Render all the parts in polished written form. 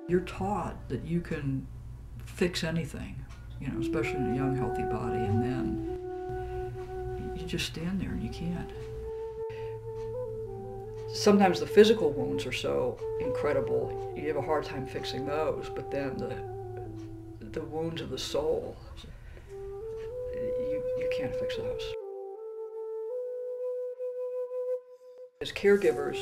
You're taught that you can fix anything, you know, especially in a young, healthy body, and then you just stand there and you can't. Sometimes the physical wounds are so incredible, you have a hard time fixing those, but then the wounds of the soul, you can't fix those. As caregivers,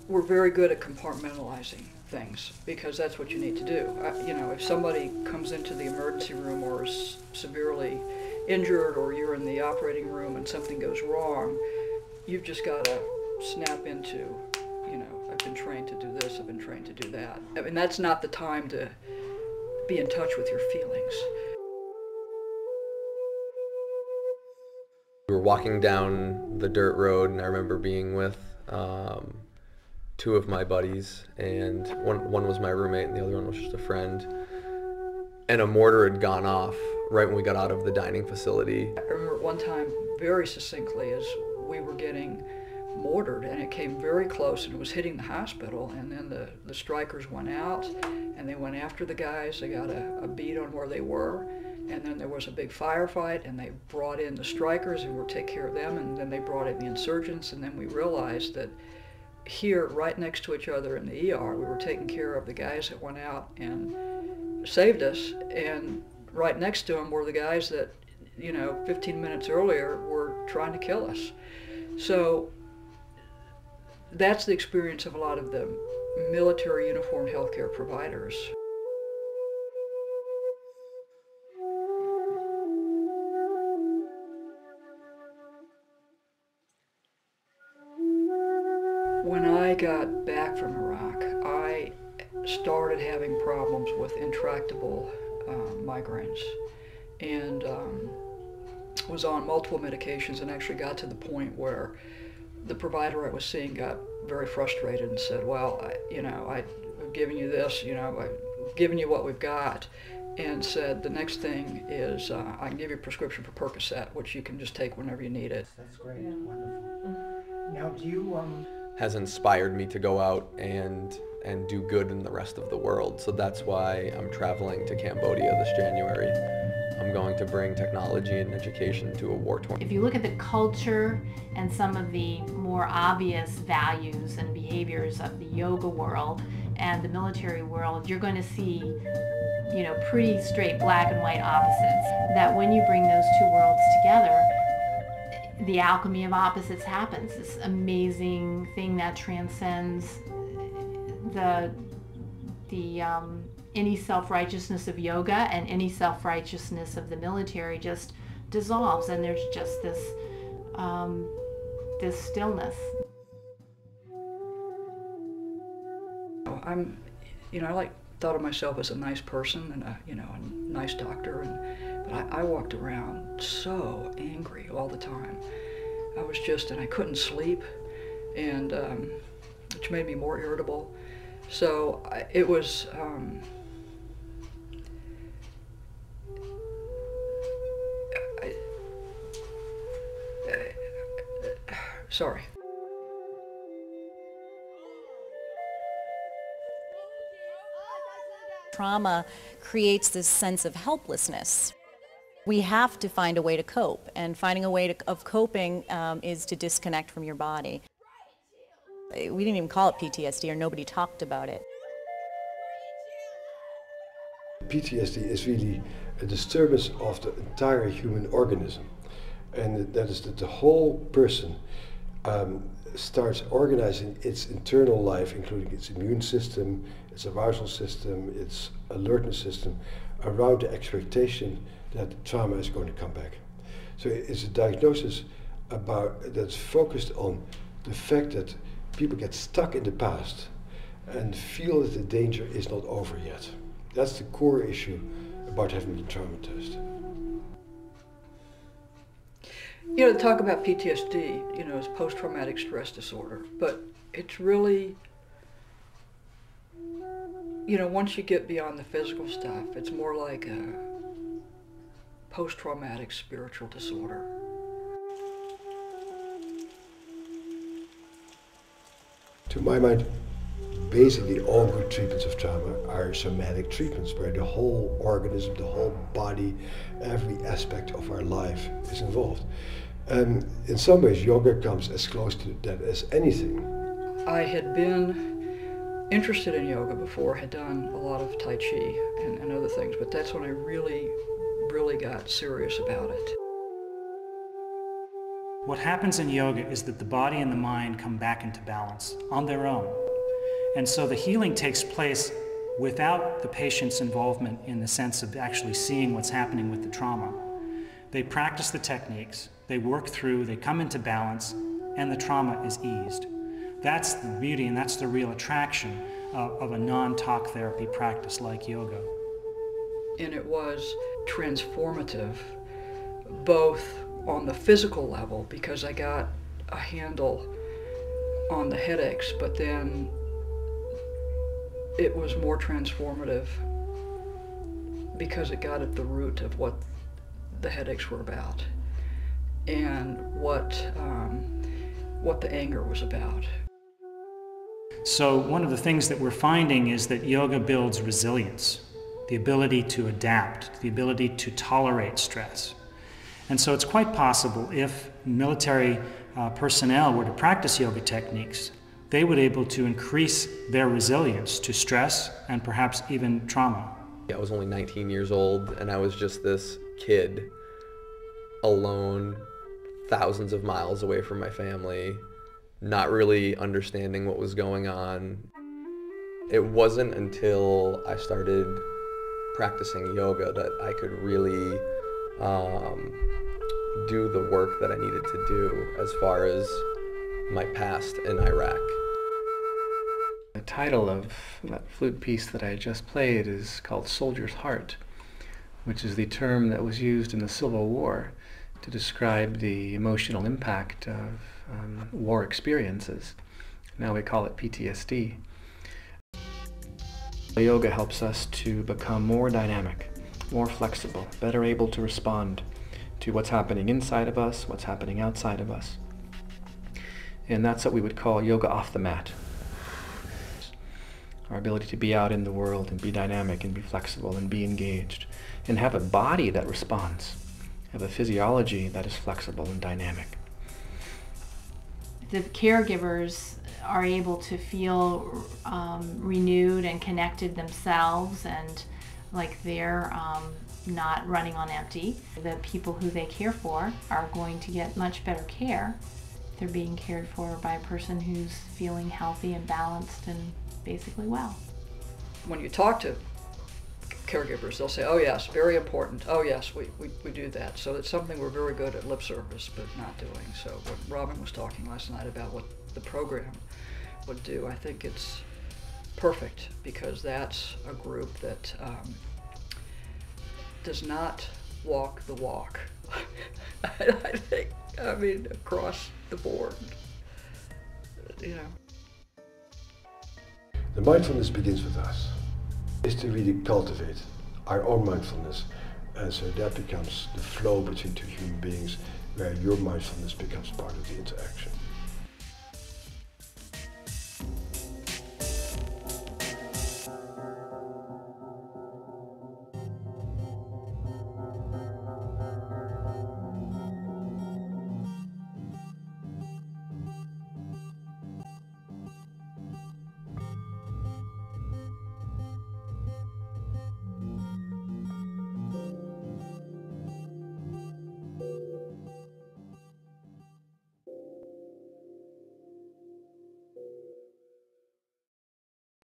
we're very good at compartmentalizing things because that's what you need to do. You know, if somebody comes into the emergency room or is severely injured, or you're in the operating room and something goes wrong, you've just got to snap into, you know, I've been trained to do this, I've been trained to do that. I mean, that's not the time to be in touch with your feelings. We were walking down the dirt road, and I remember being with two of my buddies, and one was my roommate and the other one was just a friend, and a mortar had gone off right when we got out of the dining facility. I remember one time very succinctly as we were getting mortared, and it came very close and it was hitting the hospital, and then the strikers went out and they went after the guys. They got a beat on where they were, and then there was a big firefight, and they brought in the strikers and were take care of them, and then they brought in the insurgents, and then we realized that here, right next to each other in the ER, we were taking care of the guys that went out and saved us, and right next to them were the guys that, you know, 15 minutes earlier were trying to kill us. So that's the experience of a lot of the military uniformed healthcare providers. When I got back from Iraq, I started having problems with intractable migraines, and was on multiple medications, and actually got to the point where the provider I was seeing got very frustrated and said, well, I've given you this, you know, I've given you what we've got, and said the next thing is I can give you a prescription for Percocet, which you can just take whenever you need it. That's great. Yeah. Wonderful. Now, do you has inspired me to go out and do good in the rest of the world. So that's why I'm traveling to Cambodia this January. I'm going to bring technology and education to a war-torn. If you look at the culture and some of the more obvious values and behaviors of the yoga world and the military world, you're going to see, you know, pretty straight black and white opposites. That when you bring those two worlds together, the alchemy of opposites happens. This amazing thing that transcends any self-righteousness of yoga and any self-righteousness of the military just dissolves, and there's just this this stillness. I thought of myself as a nice person and a nice doctor, but I walked around so angry all the time. And I couldn't sleep, and which made me more irritable. So it was, sorry. Trauma creates this sense of helplessness. We have to find a way to cope, and finding a way of coping is to disconnect from your body. We didn't even call it PTSD, or nobody talked about it. PTSD is really a disturbance of the entire human organism, and that is that the whole person starts organizing its internal life, including its immune system, its arousal system, its alertness system, around the expectation that trauma is going to come back. So it's a diagnosis that's focused on the fact that people get stuck in the past and feel that the danger is not over yet. That's the core issue about having been traumatized. You know, to talk about PTSD, is post-traumatic stress disorder, but it's really, once you get beyond the physical stuff, it's more like a post-traumatic spiritual disorder. To my mind, basically all good treatments of trauma are somatic treatments, where the whole organism, the whole body, every aspect of our life is involved. And in some ways, yoga comes as close to that as anything. I had been interested in yoga before, had done a lot of Tai Chi and other things, but that's when I really got serious about it. What happens in yoga is that the body and the mind come back into balance on their own. And so the healing takes place without the patient's involvement in the sense of actually seeing what's happening with the trauma. They practice the techniques, they work through, they come into balance, and the trauma is eased. That's the beauty and that's the real attraction of a non-talk therapy practice like yoga. And it was transformative, both on the physical level, because I got a handle on the headaches, but then it was more transformative because it got at the root of what the headaches were about and what the anger was about. So one of the things that we're finding is that yoga builds resilience, the ability to adapt, the ability to tolerate stress. And so it's quite possible if military personnel were to practice yoga techniques, they would be able to increase their resilience to stress and perhaps even trauma. I was only 19 years old, and I was just this kid alone, thousands of miles away from my family, not really understanding what was going on. It wasn't until I started practicing yoga that I could really do the work that I needed to do as far as my past in Iraq. The title of that flute piece that I just played is called Soldier's Heart, which is the term that was used in the Civil War to describe the emotional impact of war experiences. Now we call it PTSD. Yoga helps us to become more dynamic, more flexible, better able to respond to what's happening inside of us, what's happening outside of us. And that's what we would call yoga off the mat. Our ability to be out in the world and be dynamic and be flexible and be engaged and have a body that responds, have a physiology that is flexible and dynamic. The caregivers are able to feel renewed and connected themselves and like they're not running on empty. The people who they care for are going to get much better care. They're being cared for by a person who's feeling healthy and balanced and basically well. When you talk to caregivers, they'll say, oh yes, very important, oh yes, we do that. So it's something we're very good at lip service, but not doing. So what Robin was talking last night about what the program would do, I think it's perfect, because that's a group that does not walk the walk. I think, I mean, across the board, you know. The mindfulness begins with us. Is to really cultivate our own mindfulness, and so that becomes the flow between two human beings, where your mindfulness becomes part of the interaction.